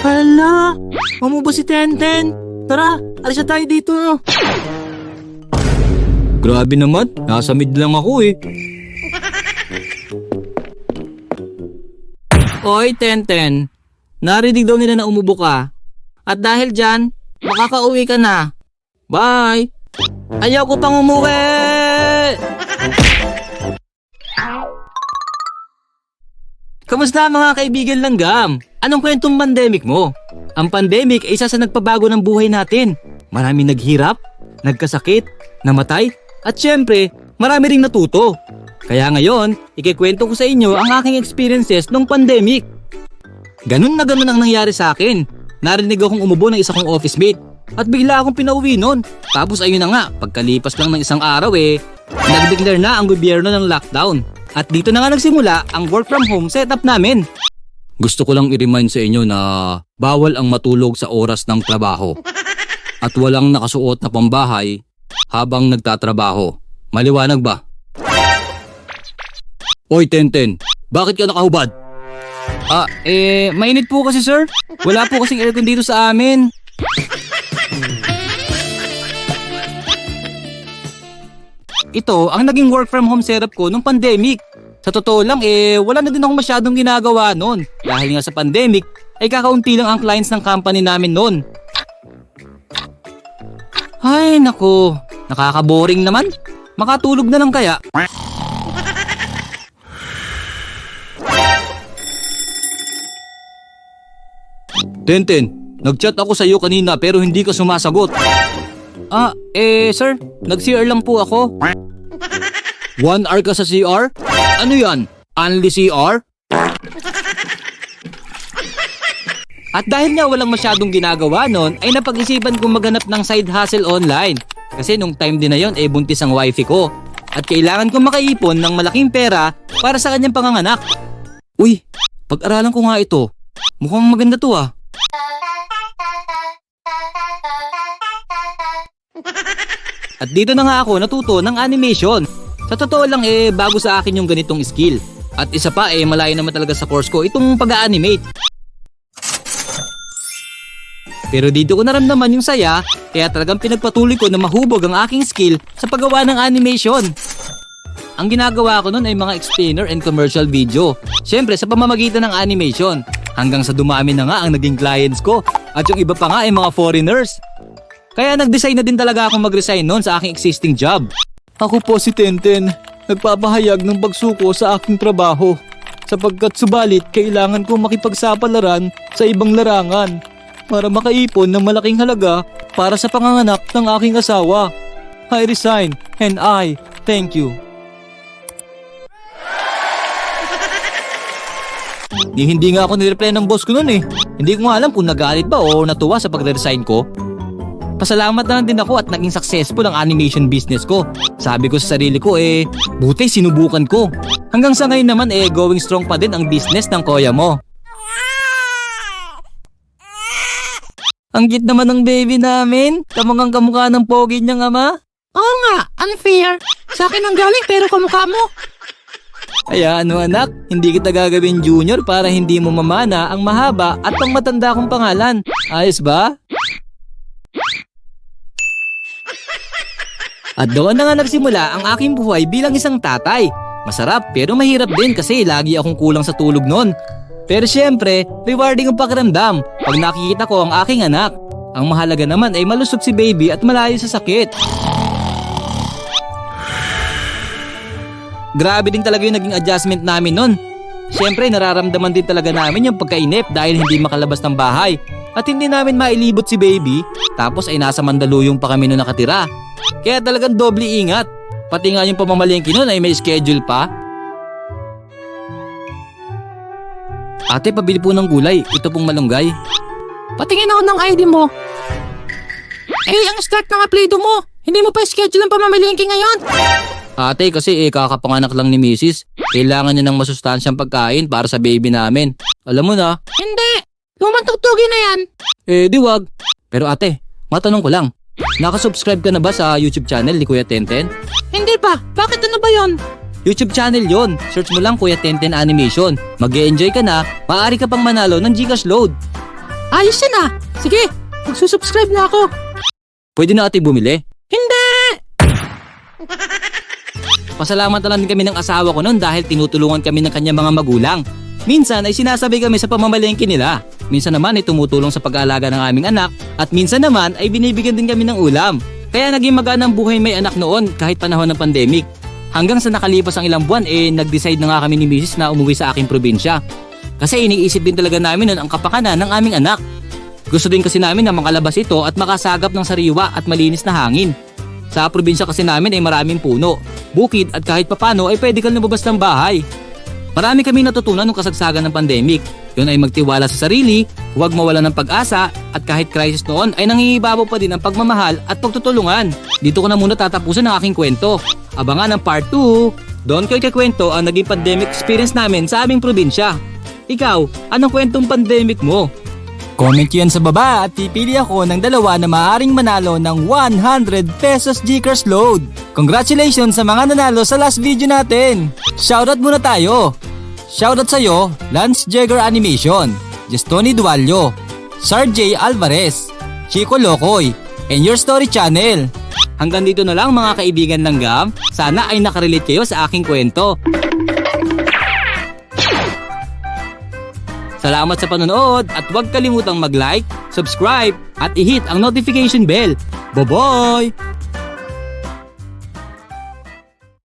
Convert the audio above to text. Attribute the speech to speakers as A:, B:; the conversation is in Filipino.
A: Hala, mamubo si Tenten. Tara, alis na tayo dito.
B: Grabe naman, nasa mid lang ako eh.
A: Oy, Tenten. Narinig daw nila na umubo ka. At dahil dyan, makakauwi ka na. Bye! Ayaw ko pang umuwi! Kamusta mga kaibigan langgam? Anong kwentong pandemic mo? Ang pandemic ay isa sa nagpabago ng buhay natin. Maraming naghirap, nagkasakit, namatay, at syempre, marami ring natuto. Kaya ngayon, ikikwento ko sa inyo ang aking experiences nung pandemic. Ganun na ganun ang nangyari sa akin. Narinig akong umubo ng isa kong office mate at bigla akong pinauwi nun. Tapos ayun na nga, pagkalipas lang ng isang araw nag-declare na ang gobyerno ng lockdown. At dito na nga nagsimula ang work from home setup namin.
B: Gusto ko lang i-remind sa inyo na bawal ang matulog sa oras ng trabaho. At walang nakasuot na pambahay habang nagtatrabaho. Maliwanag ba? Oy, Tenten, bakit ka nakahubad?
A: Mainit po kasi sir. Wala po kasing aircon dito sa amin. Ito ang naging work from home setup ko nung pandemic. Sa totoo lang wala na din ako masyadong ginagawa noon. Dahil nga sa pandemic ay kakaunti lang ang clients ng company namin noon. Ay nako, nakaka-boring naman. Makatulog na lang kaya.
B: Tenten, nag-chat ako sa iyo kanina pero hindi ka sumasagot.
A: Sir, nag-CR lang po ako.
B: 1 hour ka sa CR? Ano yan? Only CR?
A: At dahil nga walang masyadong ginagawa noon, ay napag-isipan kong maghanap ng side hustle online. Kasi nung time din na yon buntis ang wifey ko. At kailangan kong makaipon ng malaking pera para sa kanyang panganganak.
B: Uy, pag-aralan ko nga ito. Mukhang maganda to ah.
A: At dito na nga ako natuto ng animation. Sa totoo lang bago sa akin yung ganitong skill. At isa pa malayo naman talaga sa course ko itong pag-a-animate. Pero dito ko naramdaman yung saya, kaya talagang pinagpatuloy ko na mahubog ang aking skill sa paggawa ng animation. Ang ginagawa ko nun ay mga explainer and commercial video. Siyempre sa pamamagitan ng animation. Hanggang sa dumami na nga ang naging clients ko. At yung iba pa nga ay mga foreigners. Kaya nag-decide na din talaga akong mag-resign noon sa aking existing job.
B: Ako po si Tenten, nagpapahayag ng pagsuko sa aking trabaho. Sapagkat subalit kailangan kong makipagsapalaran sa ibang larangan para makaipon ng malaking halaga para sa panganganak ng aking asawa. I resign and I thank you.
A: Hindi nga ako nireply ng boss ko noon Hindi ko nga alam kung nagalit ba o natuwa sa pagre-resign ko. Pasalamat na lang din ako at naging successful ang animation business ko. Sabi ko sa sarili ko buti sinubukan ko. Hanggang sa ngayon naman going strong pa din ang business ng kuya mo. Ang cute naman ng baby namin. Kamukhang kamukha ng pogi niyang ama.
C: Oo nga, unfair. Sa akin ang galing pero kamukha mo.
A: Kaya ano anak, hindi kita gagawin junior para hindi mo mamana ang mahaba at pang matanda kong pangalan. Ayos ba? At doon na nga nagsimula ang aking buhay bilang isang tatay. Masarap pero mahirap din kasi lagi akong kulang sa tulog noon. Pero syempre, rewarding ang pakiramdam pag nakikita ko ang aking anak. Ang mahalaga naman ay malusog si baby at malayo sa sakit. Grabe din talaga yung naging adjustment namin nun. Siyempre nararamdaman din talaga namin yung pagkainip dahil hindi makalabas ng bahay. At hindi namin mailibot si baby, tapos ay nasa Mandaluyong pa kami nung nakatira. Kaya talagang doble ingat. Pati nga yung pamamalengke nun ay may schedule pa. Ate, pabili po ng gulay. Ito pong malunggay.
C: Patingin ako ng ID mo. Ang start ng apelido mo. Hindi mo pa schedule ang pamamalengke ngayon.
A: Ate, kasi kakapanganak lang ni Mrs. Kailangan niya ng masustansyang pagkain para sa baby namin. Alam mo na.
C: Hindi. Lumang tugtugin na yan.
A: Di wag. Pero ate, matanong ko lang. Nakasubscribe ka na ba sa YouTube channel ni Kuya Tenten?
C: Hindi pa. Bakit ano ba yon?
A: YouTube channel yon. Search mo lang Kuya Tenten Animation. Mag-e-enjoy ka na, maaari ka pang manalo ng Gcash load.
C: Ayos yan ah. Sige, magsusubscribe na ako.
A: Pwede na ate bumili.
C: Hindi!
A: Pasalamat na lang din kami ng asawa ko noon dahil tinutulungan kami ng kanyang mga magulang. Minsan ay sinasabi kami sa pamamalengke nila. Minsan naman ay tumutulong sa pag-aalaga ng aming anak at minsan naman ay binibigyan din kami ng ulam. Kaya naging magaan ang buhay may anak noon kahit panahon ng pandemic. Hanggang sa nakalipas ang ilang buwan nag-decide na nga kami ni Mrs. na umuwi sa aking probinsya. Kasi iniisip din talaga namin noon ang kapakanan ng aming anak. Gusto din kasi namin na makalabas ito at makasagap ng sariwa at malinis na hangin. Sa probinsya kasi namin ay maraming puno, bukid at kahit papano ay pwede kang lumabas ng bahay. Marami kami natutunan nung kasagsagan ng pandemic. Yun ay magtiwala sa sarili, huwag mawala ng pag-asa at kahit crisis noon ay nangingibabaw pa din ang pagmamahal at pagtutulungan. Dito ko na muna tatapusin ang aking kwento. Abangan ang part 2. Doon ko ikakwento ang naging pandemic experience namin sa aming probinsya. Ikaw, anong kwentong pandemic mo?
B: Comment yan sa baba at pipili ako ng dalawa na maaaring manalo ng 100 pesos Gcash load. Congratulations sa mga nanalo sa last video natin. Shoutout muna tayo. Shoutout sa'yo, Lance Jagger Animation, Justoni Dualio, Sir J. Alvarez, Chico Locoy, and Your Story Channel.
A: Hanggang dito na lang mga kaibigan ng GAM. Sana ay nakarelate kayo sa aking kwento. Salamat sa panonood at huwag kalimutang mag-like, subscribe at i-hit ang notification bell. Bye-bye!